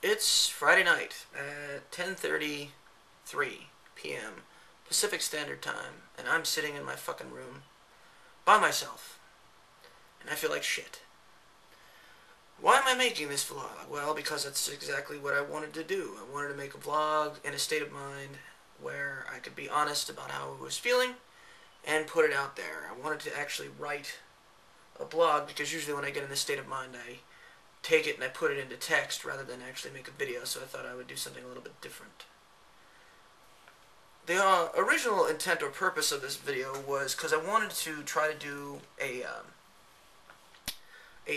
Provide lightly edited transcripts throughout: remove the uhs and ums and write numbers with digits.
It's Friday night at 10:33 p.m. Pacific Standard Time, and I'm sitting in my fucking room by myself, and I feel like shit. Why am I making this vlog? Well, because that's exactly what I wanted to do. I wanted to make a vlog in a state of mind where I could be honest about how I was feeling and put it out there. I wanted to actually write a blog because usually when I get in this state of mind, I take it and I put it into text rather than actually make a video, so I thought I would do something a little bit different. The original intent or purpose of this video was because I wanted to try to do a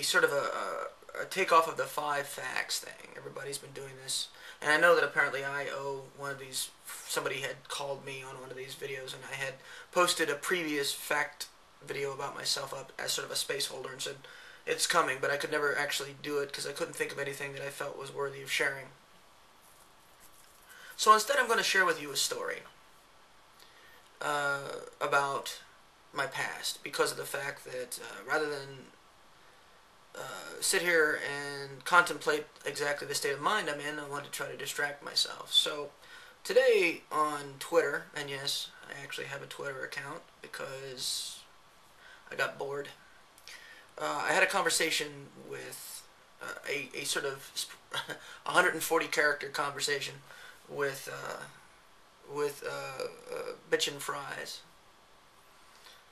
sort of a takeoff of the 5 facts thing. Everybody's been doing this, and I know that apparently I owe one of these. Somebody had called me on one of these videos, and I had posted a previous fact video about myself up as sort of a space holder and said it's coming, but I could never actually do it because I couldn't think of anything that I felt was worthy of sharing. So instead I'm going to share with you a story about my past, because of the fact that rather than sit here and contemplate exactly the state of mind I'm in, I want to try to distract myself. So today on Twitter, and yes, I actually have a Twitter account because I got bored. I had a conversation with a sort of 140 character conversation with Bitchin' Fries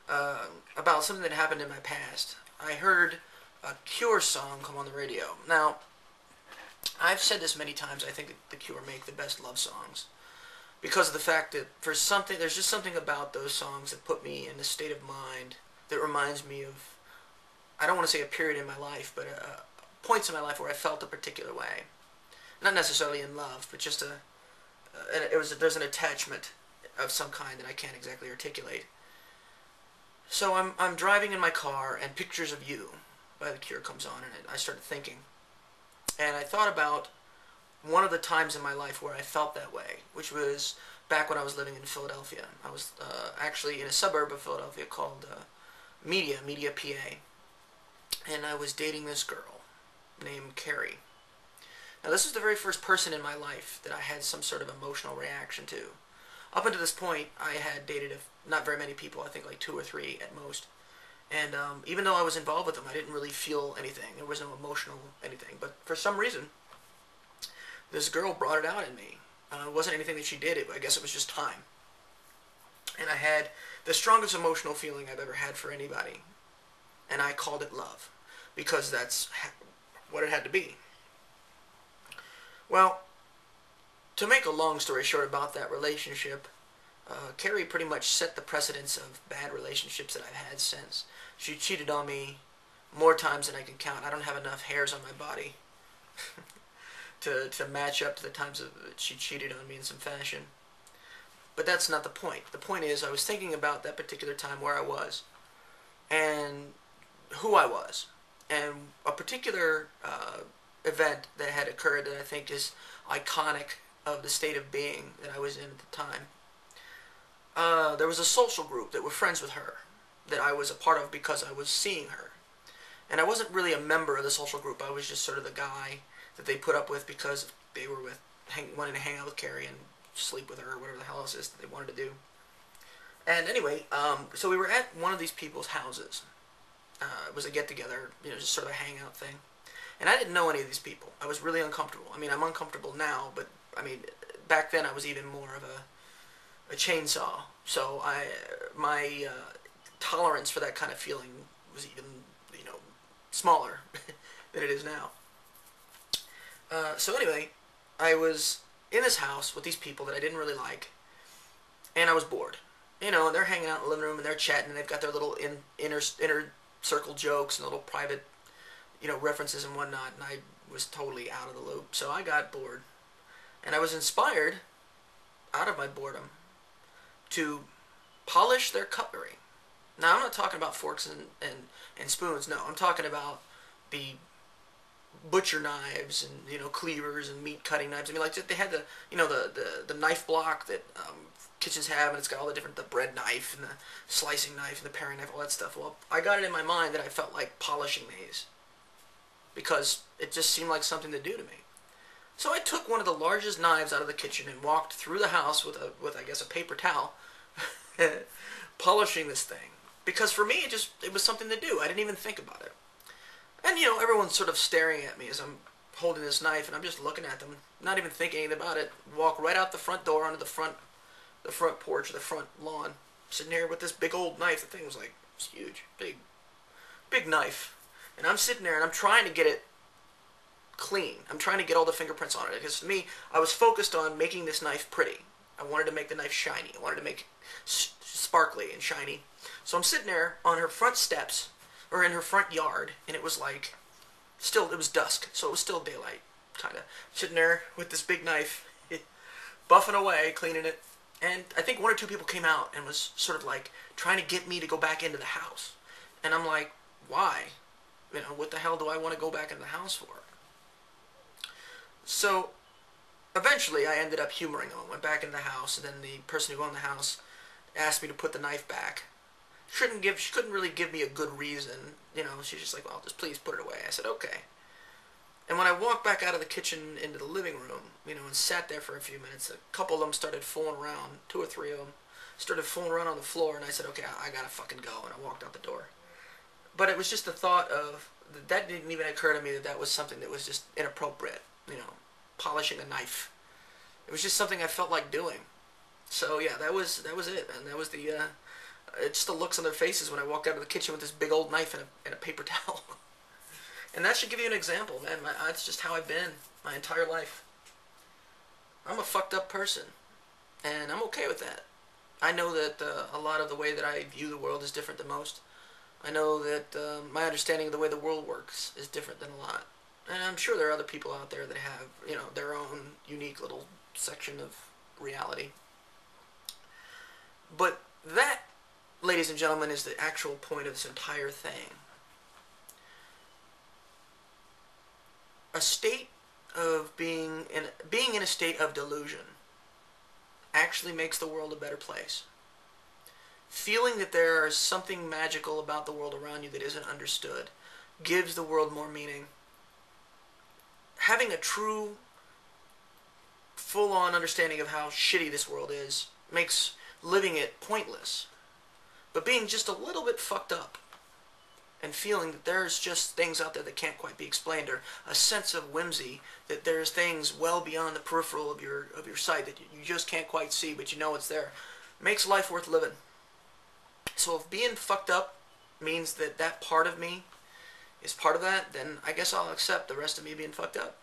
about something that happened in my past. I heard a Cure song come on the radio. Now, I've said this many times, I think that the Cure make the best love songs because of the fact that there's just something about those songs that put me in a state of mind that reminds me of, I don't want to say a period in my life, but points in my life where I felt a particular way. Not necessarily in love, but just there's an attachment of some kind that I can't exactly articulate. So I'm driving in my car, and Pictures of You by The Cure comes on, and I started thinking. And I thought about one of the times in my life where I felt that way, which was back when I was living in Philadelphia. I was actually in a suburb of Philadelphia called Media, PA. And I was dating this girl named Carrie. Now, this was the very first person in my life that I had some sort of emotional reaction to. Up until this point, I had dated not very many people, I think like 2 or 3 at most. And even though I was involved with them, I didn't really feel anything. There was no emotional anything. But for some reason, this girl brought it out in me. It wasn't anything that she did. I guess it was just time. And I had the strongest emotional feeling I've ever had for anybody. And I called it love, because that's what it had to be. Well, to make a long story short about that relationship, Carrie pretty much set the precedence of bad relationships that I've had since. She cheated on me more times than I can count. I don't have enough hairs on my body to match up to the times that she cheated on me in some fashion. But that's not the point. The point is, I was thinking about that particular time where I was, and who I was, and a particular event that had occurred that I think is iconic of the state of being that I was in at the time. There was a social group that were friends with her that I was a part of because I was seeing her. And I wasn't really a member of the social group. I was just sort of the guy that they put up with because they were wanting to hang out with Carrie and sleep with her, or whatever the hell else is that they wanted to do. And anyway, so we were at one of these people's houses. It was a get-together, just sort of a hangout thing. And I didn't know any of these people. I was really uncomfortable. I mean, I'm uncomfortable now, but, I mean, back then I was even more of a chainsaw. So my tolerance for that kind of feeling was even, smaller than it is now. So anyway, I was in this house with these people that I didn't really like, and I was bored. And they're hanging out in the living room, and they're chatting, and they've got their little inner circle jokes and little private, references and whatnot, and I was totally out of the loop. So I got bored, and I was inspired, out of my boredom, to polish their cutlery. Now, I'm not talking about forks and spoons, no. I'm talking about the butcher knives and, cleavers and meat cutting knives. I mean, like, they had the knife block that kitchens have, and it's got all the bread knife and the slicing knife and the paring knife, all that stuff. Well, I got it in my mind that I felt like polishing these because it just seemed like something to do to me. So I took one of the largest knives out of the kitchen and walked through the house with I guess a paper towel, polishing this thing. Because for me, it was something to do. I didn't even think about it. And everyone's sort of staring at me as I'm holding this knife, and I'm just looking at them, not even thinking anything about it. Walk right out the front door onto the front porch, or the front lawn, sitting here with this big old knife. The thing was like, it was huge, big knife, and I'm sitting there and I'm trying to get it clean. I'm trying to get all the fingerprints on it, because to me, I was focused on making this knife pretty. I wanted to make the knife shiny. I wanted to make it sparkly and shiny. So I'm sitting there on her front steps, or in her front yard, and it was like, it was dusk, so it was still daylight, kind of. Sitting there with this big knife, buffing away, cleaning it, and I think one or two people came out and was sort of like trying to get me to go back into the house. And I'm like, why? What the hell do I want to go back into the house for? So eventually I ended up humoring them. Went back in the house, and then the person who owned the house asked me to put the knife back. She couldn't really give me a good reason. She's just like, well, just please put it away. I said, okay. And when I walked back out of the kitchen into the living room, and sat there for a few minutes, a couple of them started fooling around, 2 or 3 of them, started fooling around on the floor, and I said, okay, I gotta fucking go, and I walked out the door. But it was just the thought of, that didn't even occur to me that was something that was just inappropriate, polishing a knife. It was just something I felt like doing. So yeah, that was it, and that was just the looks on their faces when I walked out of the kitchen with this big old knife and a paper towel. And that should give you an example, man. That's just how I've been my entire life. I'm a fucked up person, and I'm okay with that. I know that a lot of the way that I view the world is different than most. I know that my understanding of the way the world works is different than a lot. And I'm sure there are other people out there that have, their own unique little section of reality. But that, ladies and gentlemen, is the actual point of this entire thing. A state of being in a state of delusion actually makes the world a better place. Feeling that there is something magical about the world around you that isn't understood gives the world more meaning. Having a true, full-on understanding of how shitty this world is makes living it pointless. But being just a little bit fucked up and feeling that there's just things out there that can't quite be explained, or a sense of whimsy that there's things well beyond the peripheral of your sight that you just can't quite see, but you know it's there, makes life worth living. So if being fucked up means that part of me is part of that, then I guess I'll accept the rest of me being fucked up.